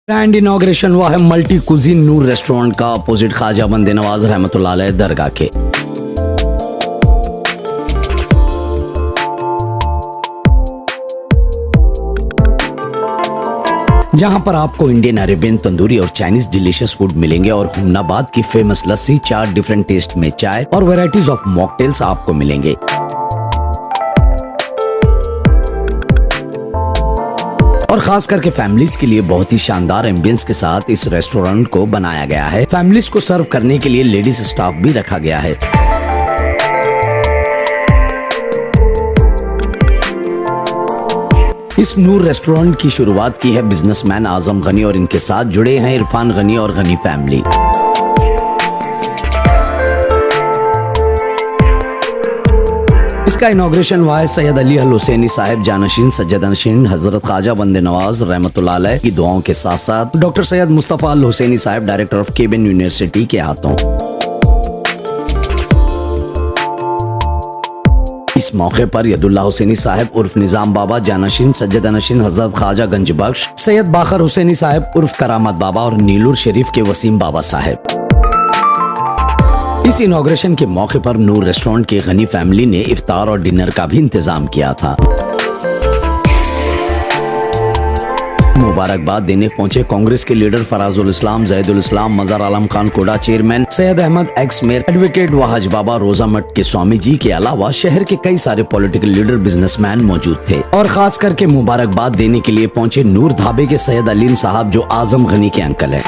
Grand inauguration हुआ है multi cuisine नूर restaurant का अपोजिट ख्वाजा बंदे नवाज रहमतुल्लाह अलैह दरगाह के। जहां पर आपको इंडियन, अरेबियन, तंदूरी और चाइनीज डिलीशियस फूड मिलेंगे और हुमनाबाद की फेमस लस्सी, 4 डिफरेंट टेस्ट में चाय और वैरायटीज ऑफ मॉकटेल्स आपको मिलेंगे। और खास करके फैमिलीज के लिए बहुत ही शानदार एम्बियंस के साथ इस रेस्टोरेंट को बनाया गया है। फैमिलीज को सर्व करने के लिए लेडीज स्टाफ भी रखा गया है। इस नूर रेस्टोरेंट की शुरुआत की है बिजनेसमैन आजम गनी और इनके साथ जुड़े हैं इरफान गनी और गनी फैमिली। इसका इनॉग्रेशन हुआ है सैयद अली अल हुसैनी साहब जानशीन सज्जदनशीन हजरत ख्वाजा बंदे नवाज रहमतुल्लाह अलैह की दुआओं के साथ साथ डॉक्टर सैयद मुस्तफा अल हुसैनी साहब डायरेक्टर ऑफ केबिन यूनिवर्सिटी के हाथों। इस मौके पर यदुल्ला हुसैनी साहब उर्फ निजाम बाबा जानशीन सज्जदनशीन हजरत ख्वाजा गंज बख्श, सैयद बाखर हुसैनी साहब उर्फ करामत बाबा और नीलूर शरीफ के वसीम बाबा साहब। इस इनॉग्रेशन के मौके पर नूर रेस्टोरेंट की गनी फैमिली ने इफ्तार और डिनर का भी इंतजाम किया था। मुबारकबाद देने पहुंचे कांग्रेस के लीडर फराजुल इस्लाम, Zaidul Islam, Mazar Alam Khan Koda chairman, Syed Ahmed ex mayor, advocate Wahaj Baba, रोजा मठ के स्वामी जी के अलावा शहर के कई सारे पॉलिटिकल लीडर, बिजनेसमैन मौजूद थे। और खास करके मुबारकबाद देने के लिए पहुंचे नूर धाबे के सैयद अलीम साहब जो आजम गनी के अंकल है।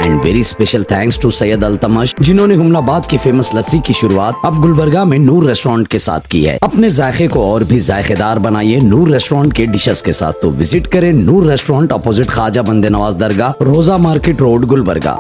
And very special thanks to Syed Altamash जिन्होंने हुमनाबाद की फेमस लस्सी की शुरुआत अब गुलबर्गा में नूर रेस्टोरेंट के साथ की है। अपने जायके को और भी जायकेदार बनाइए नूर रेस्टोरेंट के डिशेस के साथ, तो विजिट करें नूर रेस्टोरेंट अपोजिट ख्वाजा बंदे नवाज दरगाह, रोजा मार्केट रोड, गुलबर्गा।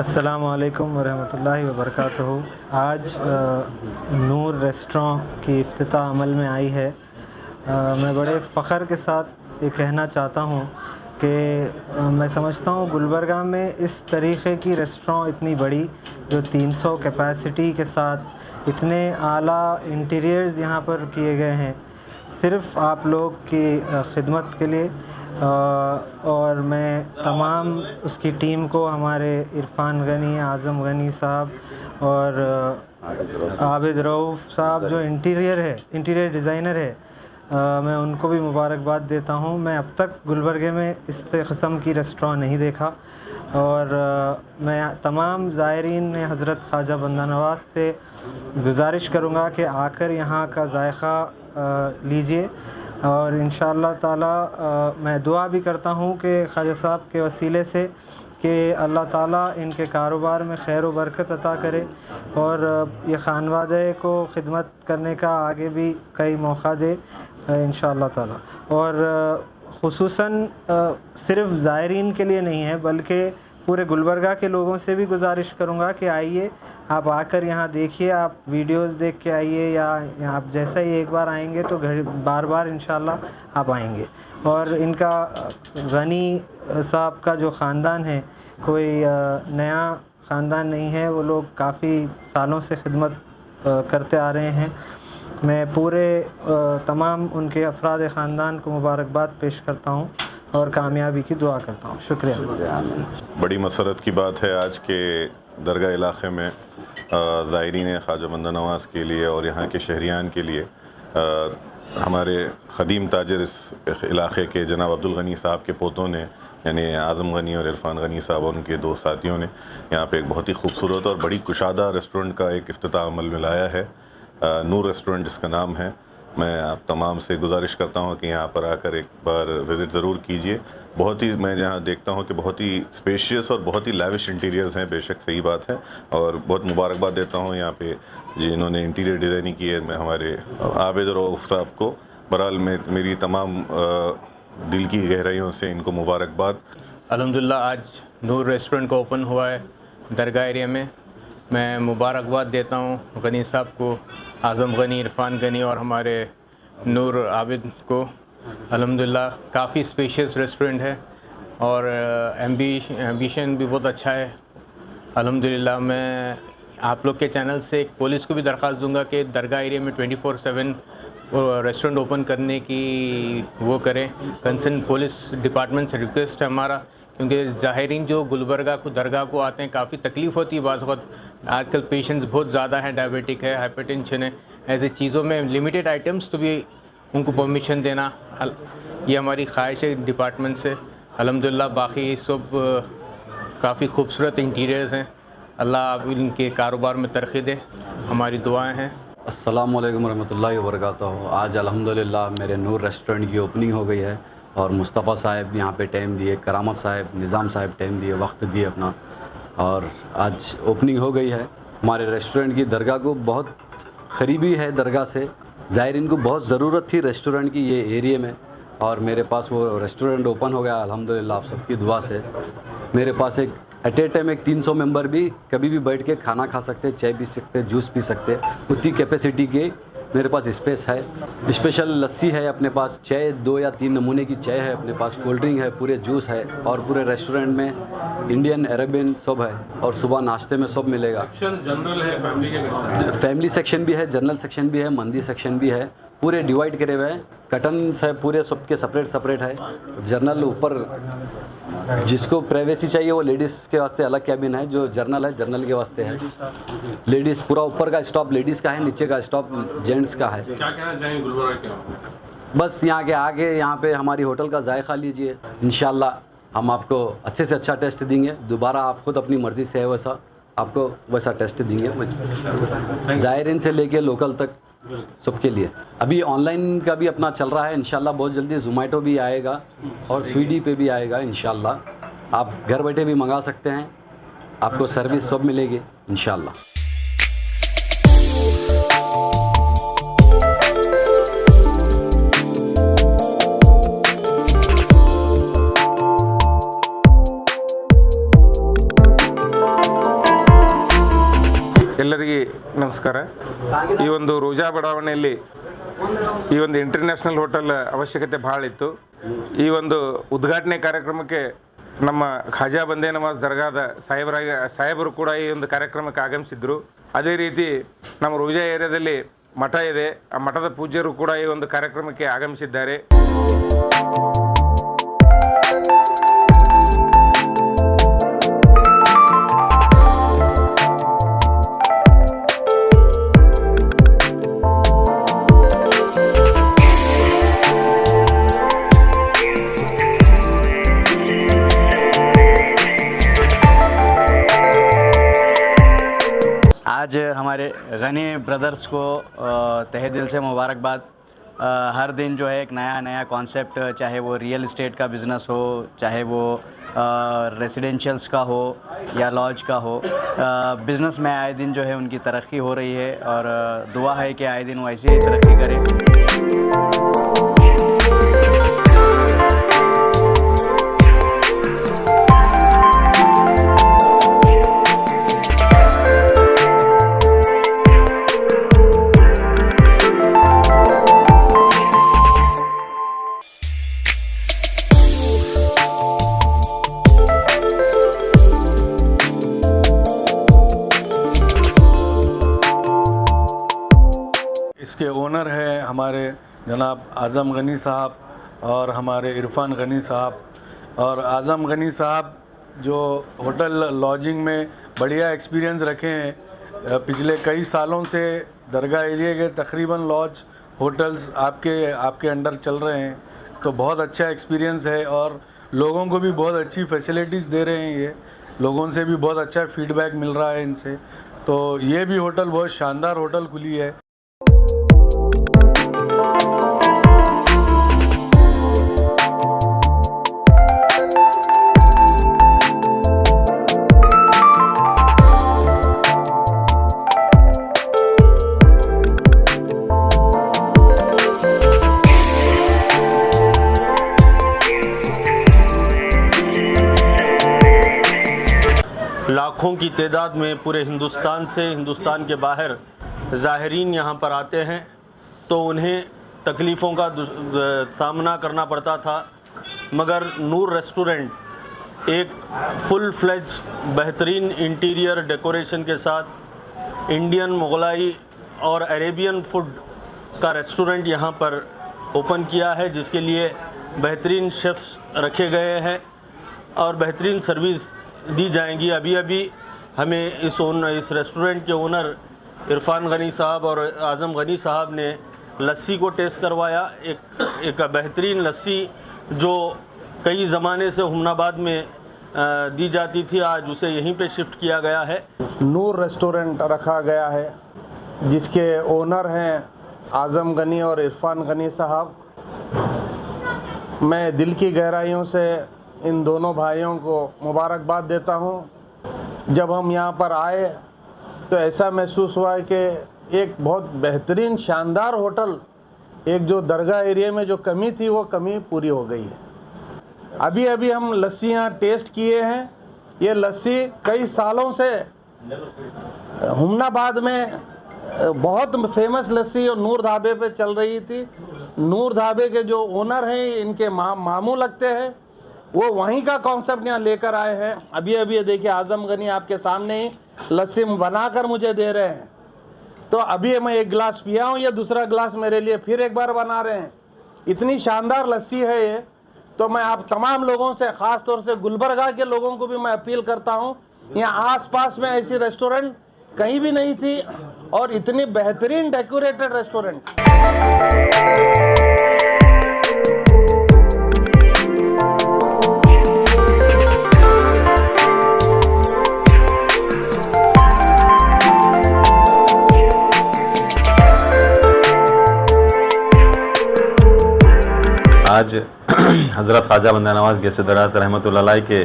अस्सलामु अलैकुम वरहमतुल्लाहि वबरकातुहू। आज नूर रेस्टोरेंट की इफ्तिताह अमल में आई है। मैं बड़े फ़ख्र के साथ ये कहना चाहता हूँ कि मैं समझता हूँ गुलबर्गा में इस तरीक़े की रेस्टोरेंट इतनी बड़ी जो 300 कैपेसिटी के साथ इतने आला इंटीरियर्स यहाँ पर किए गए हैं सिर्फ़ आप लोग की खिदमत के लिए। और मैं तमाम उसकी टीम को, हमारे इरफान गनी, आज़म गनी साहब और आबिद रऊफ़ साहब जो इंटीरियर डिज़ाइनर है, मैं उनको भी मुबारकबाद देता हूँ। मैं अब तक गुलबर्गे में इस किस्म की रेस्टोरेंट नहीं देखा और मैं तमाम ज़ायरीन ने हज़रत ख्वाजा बंदा नवाज से गुजारिश करूँगा कि आकर यहाँ का जायका लीजिए और इंशाअल्लाह ताला मैं दुआ भी करता हूँ कि ख्वाजा साहब के वसीले से कि अल्लाह ताला इनके कारोबार में खैर व बरकत अता करे और ये ख़ानवादे को खिदमत करने का आगे भी कई मौका दे इंशाअल्लाह ताला। और ख़ुसूसन सिर्फ़ ज़ायरीन के लिए नहीं है बल्कि पूरे गुलबर्गा के लोगों से भी गुजारिश करूँगा कि आइए, आप आकर यहाँ देखिए, आप वीडियोस देख के आइए या आप जैसा ही एक बार आएंगे तो बार बार इंशाल्लाह आप आएंगे। और इनका गनी साहब का जो ख़ानदान है, कोई नया ख़ानदान नहीं है, वो लोग काफ़ी सालों से खिदमत करते आ रहे हैं। मैं पूरे तमाम उनके अफराद ख़ानदान को मुबारकबाद पेश करता हूँ और कामयाबी की दुआ करता हूँ। शुक्रिया। बड़ी मसरत की बात है आज के दरगाह इलाक़े में ज़ायरीन ख्वाजा बंदा नवाज़ के लिए और यहाँ के शहरियान के लिए हमारे ख़दीम ताजर इस इलाक़े के जनाब अब्दुल गनी साहब के पोतों ने, यानी आज़म गनी और इरफ़ान गनी साहब और उनके दो साथियों ने यहाँ पे एक बहुत ही खूबसूरत और बड़ी कुशादा रेस्टोरेंट का एक इफ्तिताह अमल में लाया है। नूर रेस्टोरेंट जिसका नाम है। मैं आप तमाम से गुजारिश करता हूँ कि यहाँ पर आकर एक बार विज़िट ज़रूर कीजिए। बहुत ही मैं यहाँ देखता हूँ कि बहुत ही स्पेशियस और बहुत ही लैविश इंटीरियर्स हैं, बेशक सही बात है, और बहुत मुबारकबाद देता हूँ यहाँ पे जिन्होंने इंटीरियर डिज़ाइनिंग की है मैं हमारे आबिद रऊफ़ साहब को। बहरहाल मेरी तमाम दिल की गहराइयों से इनको मुबारकबाद। अल्हम्दुलिल्लाह आज नूर रेस्टोरेंट को ओपन हुआ है दरगाह एरिया में। मैं मुबारकबाद देता हूँ गनी साहब को, आज़म गनी, इरफ़ान गनी और हमारे नूर आबिद को। अल्हम्दुलिल्लाह काफ़ी स्पेशियस रेस्टोरेंट है और एम्बिशन भी बहुत अच्छा है। अल्हम्दुलिल्लाह मैं आप लोग के चैनल से पुलिस को भी दरख्वास्त दूंगा कि दरगाह एरिया में 24/7 रेस्टोरेंट ओपन करने की वो करें। कंसर्न पुलिस डिपार्टमेंट से रिक्वेस्ट है हमारा, क्योंकि ज़ाहिरीन जो गुलबर्गा को दरगाह को आते हैं काफ़ी तकलीफ़ होती है। बाज़ वक़्त आजकल पेशेंट्स बहुत ज़्यादा हैं, डायबिटिक है, हाइपरटेंशन है, ऐसी चीज़ों में लिमिटेड आइटम्स तो भी उनको परमिशन देना, ये हमारी ख्वाहिश है डिपार्टमेंट से। अल्हम्दुलिल्लाह बाकी सब काफ़ी खूबसूरत इंटीरियर्स हैं। अल्लाह आप इनके कारोबार में तरक्की दे, हमारी दुआएं हैं। अस्सलाम वालेकुम रहमतुल्लाहि व बरकातहू। आज अल्हम्दुलिल्लाह मेरे नूर रेस्टोरेंट की ओपनिंग हो गई है और मुस्तफ़ा साहब यहाँ पे टाइम दिए, करामत साहब, निज़ाम साहब टाइम दिए, वक्त दिए अपना, और आज ओपनिंग हो गई है। हमारे रेस्टोरेंट की दरगाह को बहुत करीबी है दरगाह से, ज़ायरीन को बहुत ज़रूरत थी रेस्टोरेंट की ये एरिया में, और मेरे पास वो रेस्टोरेंट ओपन हो गया अल्हम्दुलिल्लाह आप सबकी दुआ से। मेरे पास एक एट ए टाइम एक 300 मेंबर भी कभी भी बैठ के खाना खा सकते, चाय पी सकते, जूस पी सकते, उतनी कैपेसिटी के मेरे पास स्पेस है। स्पेशल लस्सी है अपने पास, चाय 2 या 3 नमूने की चाय है अपने पास, कोल्ड ड्रिंक है, पूरे जूस है, और पूरे रेस्टोरेंट में इंडियन अरेबियन सब है, और सुबह नाश्ते में सब मिलेगा। जनरल है, फैमिली सेक्शन भी है, जनरल सेक्शन भी है, मंदी सेक्शन भी है, पूरे डिवाइड करे हुए हैं। कर्टन्स है पूरे सबके सेपरेट है। जनरल ऊपर जिसको प्राइवेसी चाहिए वो लेडीज़ के वास्ते अलग कैबिन है, जो जर्नल है जर्नल के वास्ते है। लेडीज़ पूरा ऊपर का स्टॉप लेडीज़ का है, नीचे का स्टॉप जेंट्स का है। क्या कहना चाहेंगे गुलबर्गा के? बस यहाँ के आगे यहाँ पे हमारी होटल का जायका लीजिए, इंशाल्लाह हम आपको अच्छे से अच्छा टेस्ट देंगे। दोबारा आप खुद अपनी मर्ज़ी से है वैसा आपको वैसा टेस्ट देंगे, ज़ायरीन से लेके लोकल तक सबके लिए। अभी ऑनलाइन का भी अपना चल रहा है, इंशाल्लाह बहुत जल्दी ज़ोमैटो भी आएगा और स्वीगी पे भी आएगा इंशाल्लाह। आप घर बैठे भी मंगा सकते हैं, आपको सर्विस सब मिलेगी इंशाल्लाह। ಎಲ್ಲರಿಗೆ ನಮಸ್ಕಾರ. ಈ ಒಂದು ರೋಜಾ ಬಡಾವಣೆಯಲ್ಲಿ ಈ ಒಂದು ಇಂಟರ್ನ್ಯಾಷನಲ್ ಹೋಟೆಲ್ ಅವಶ್ಯಕತೆ ಭಾಳ ಇತ್ತು. ಈ ಒಂದು ಉದ್ಘಾಟನೆ ಕಾರ್ಯಕ್ರಮಕ್ಕೆ ನಮ್ಮ ಖಾಜಾ ಬಂದೇ ನವಾಜ್ ದರ್ಗಾದ ಸಾಹೇಬರು ಕೂಡ ಈ ಒಂದು ಕಾರ್ಯಕ್ರಮಕ್ಕೆ ಆಗಮಿಸಿದ್ರು. ಅದೇ ರೀತಿ ನಮ್ಮ ರೋಜಾ ಏರಿಯಾದಲ್ಲಿ ಮಠ ಇದೆ, ಆ ಮಠದ ಪೂಜ್ಯರು ಕೂಡ ಈ ಒಂದು ಕಾರ್ಯಕ್ರಮಕ್ಕೆ ಆಗಮಿಸಿದ್ದಾರೆ. आज हमारे गनी ब्रदर्स को तहे दिल से मुबारकबाद। हर दिन जो है एक नया कॉन्सेप्ट, चाहे वो रियल इस्टेट का बिज़नेस हो, चाहे वो रेसिडेंशियल्स का हो या लॉज का हो, बिज़नेस में आए दिन जो है उनकी तरक्की हो रही है, और दुआ है कि आए दिन वो ऐसे ही तरक्की करें। इसके ओनर हैं हमारे जनाब आज़म गनी साहब और हमारे इरफान गनी साहब। और आज़म गनी साहब जो होटल लॉजिंग में बढ़िया एक्सपीरियंस रखे हैं, पिछले कई सालों से दरगाह एरिया के तकरीबन लॉज होटल्स आपके अंडर चल रहे हैं, तो बहुत अच्छा एक्सपीरियंस है और लोगों को भी बहुत अच्छी फैसिलिटीज़ दे रहे हैं। ये लोगों से भी बहुत अच्छा फीडबैक मिल रहा है इनसे। तो ये भी होटल बहुत शानदार होटल खुली है। लाखों की तादाद में पूरे हिंदुस्तान से, हिंदुस्तान के बाहर ज़ाहिरीन यहाँ पर आते हैं, तो उन्हें तकलीफ़ों का सामना करना पड़ता था। मगर नूर रेस्टोरेंट एक फुल फ्लेज बेहतरीन इंटीरियर डेकोरेशन के साथ इंडियन, मुगलाई और अरेबियन फूड का रेस्टोरेंट यहाँ पर ओपन किया है, जिसके लिए बेहतरीन शेफ़्स रखे गए हैं और बेहतरीन सर्विस दी जाएंगी। अभी अभी हमें इस रेस्टोरेंट के ओनर इरफान गनी साहब और आज़म गनी साहब ने लस्सी को टेस्ट करवाया। एक बेहतरीन लस्सी जो कई ज़माने से हुमनाबाद में दी जाती थी, आज उसे यहीं पे शिफ्ट किया गया है। नूर रेस्टोरेंट रखा गया है, जिसके ओनर हैं आज़म गनी और इरफान गनी साहब। मैं दिल की गहराइयों से इन दोनों भाइयों को मुबारकबाद देता हूं। जब हम यहां पर आए तो ऐसा महसूस हुआ कि एक बहुत बेहतरीन शानदार होटल, एक जो दरगाह एरिया में जो कमी थी वो कमी पूरी हो गई है। अभी अभी हम लस्सियाँ टेस्ट किए हैं। ये लस्सी कई सालों से हुमनाबाद में बहुत फेमस लस्सी और नूर ढाबे पे चल रही थी। नूर ढाबे के जो ओनर हैं इनके मामू लगते हैं, वो वहीं का कॉन्सेप्ट यहाँ लेकर आए हैं। अभी अभी ये देखिए आज़म गनी आपके सामने ही लस्सी बनाकर मुझे दे रहे हैं। तो अभी मैं एक गिलास पिया हूँ, ये दूसरा गिलास मेरे लिए फिर एक बार बना रहे हैं। इतनी शानदार लस्सी है ये। तो मैं आप तमाम लोगों से, ख़ास तौर से गुलबर्गा के लोगों को भी मैं अपील करता हूँ, यहाँ आसपास में ऐसी रेस्टोरेंट कहीं भी नहीं थी और इतनी बेहतरीन डेकोरेटेड रेस्टोरेंट। आज हज़रत ख्वाजा बंदा नवाज़ गैसुद्दीन दराज़ रहमतुल्लाह अलैह के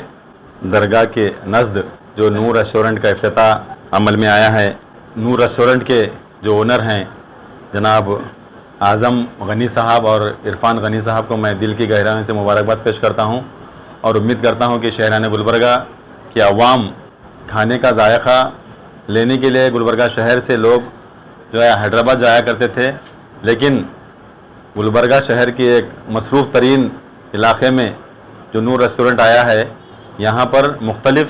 दरगाह के नज़द जो नूर रेस्टोरेंट का इफ्तिताह अमल में आया है। नूर रेस्टोरेंट के जो ओनर हैं जनाब आज़म गनी साहब और इरफान गनी साहब को मैं दिल की गहराइयों से मुबारकबाद पेश करता हूं और उम्मीद करता हूं कि शहरान गुलबर्गा के अवाम खाने का जायका लेने के लिए गुलबर्गा शहर से लोग जो है हैदराबाद जाया करते थे, लेकिन गुलबर्गा शहर के एक मसरूफ़ तरीन इलाक़े में जो नूर रेस्टोरेंट आया है, यहाँ पर मुख्तलिफ़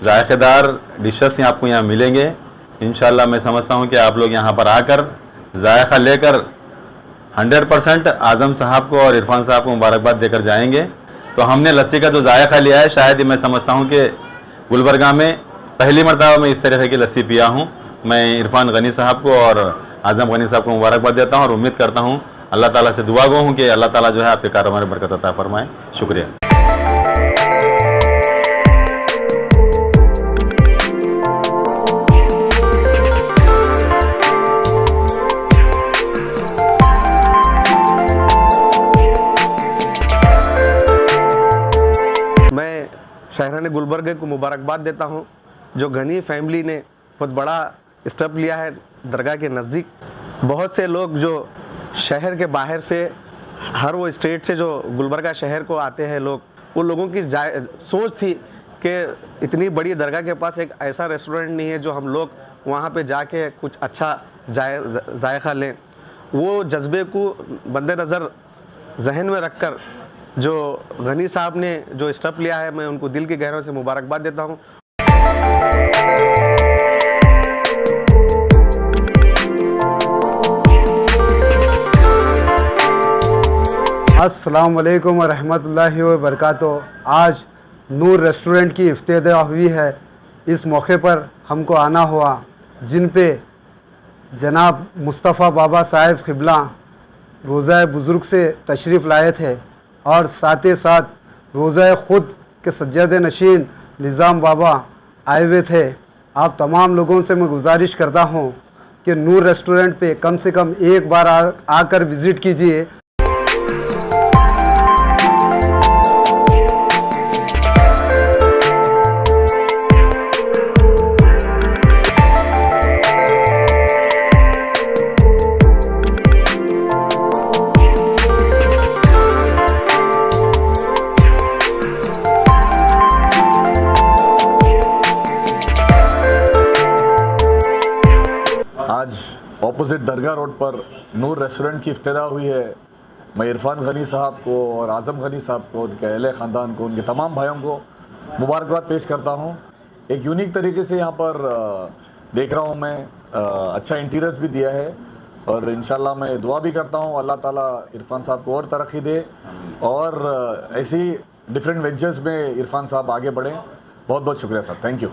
जायकेदार डिशेस आपको यहाँ मिलेंगे। इंशाअल्लाह मैं समझता हूँ कि आप लोग यहाँ पर आकर जायका लेकर 100% आज़म साहब को और इरफान साहब को मुबारकबाद देकर जाएंगे। तो हमने लस्सी का जो जायका लिया है, शायद ही मैं समझता हूँ कि गुलबर्गा में पहली मरतबा मैं इस तरह की लस्सी पिया हूँ। मैं इरफान गनी साहब को और आज़म गनी साहब को मुबारकबाद देता हूँ और उम्मीद करता हूँ, अल्लाह ताला से दुआ गो हूँ कि अल्लाह ताला जो है आपके कारोबार में बरकत अता फरमाए। शुक्रिया। मैं शहरान गुलबर्गा को मुबारकबाद देता हूँ, जो गनी फैमिली ने बहुत बड़ा स्टेप लिया है दरगाह के नज़दीक। बहुत से लोग जो शहर के बाहर से, हर वो स्टेट से जो गुलबर्गा शहर को आते हैं लोग, उन लोगों की सोच थी कि इतनी बड़ी दरगाह के पास एक ऐसा रेस्टोरेंट नहीं है जो हम लोग वहाँ पे जाके कुछ अच्छा जायका लें। वो जज्बे को बंदे नज़र जहन में रखकर जो गनी साहब ने जो स्टेप लिया है, मैं उनको दिल की गहराइयों से मुबारकबाद देता हूँ। अस्सलाम वालेकुम रहमतुल्लाहि व बरकातुहू। आज नूर रेस्टोरेंट की इफ्तिताह हुई है। इस मौके पर हमको आना हुआ, जिन पे जनाब मुस्तफ़ा बाबा साहिब क़िबला रोज़ा बुज़ुर्ग से तशरीफ़ लाए थे और साथ ही साथ रोज़ा ख़ुद के सज्जाद नशीन निज़ाम बाबा आए हुए थे। आप तमाम लोगों से मैं गुजारिश करता हूँ कि नूर रेस्टोरेंट पे कम से कम एक बार आकर विज़िट कीजिए। आज ऑपोजिट दरगाह रोड पर नूर रेस्टोरेंट की इफ्तिताह हुई है। मैं इरफान गनी साहब को और आज़म गनी साहब को, उनके अहले ख़ानदान को, उनके तमाम भाइयों को मुबारकबाद पेश करता हूँ। एक यूनिक तरीके से यहाँ पर देख रहा हूँ मैं, अच्छा इंटीरियर्स भी दिया है और इंशाल्लाह मैं दुआ भी करता हूँ अल्लाह ताला इरफान साहब को और तरक्की दे और ऐसी डिफरेंट वेंचर्स में इरफान साहब आगे बढ़ें। बहुत बहुत शुक्रिया सर, थैंक यू।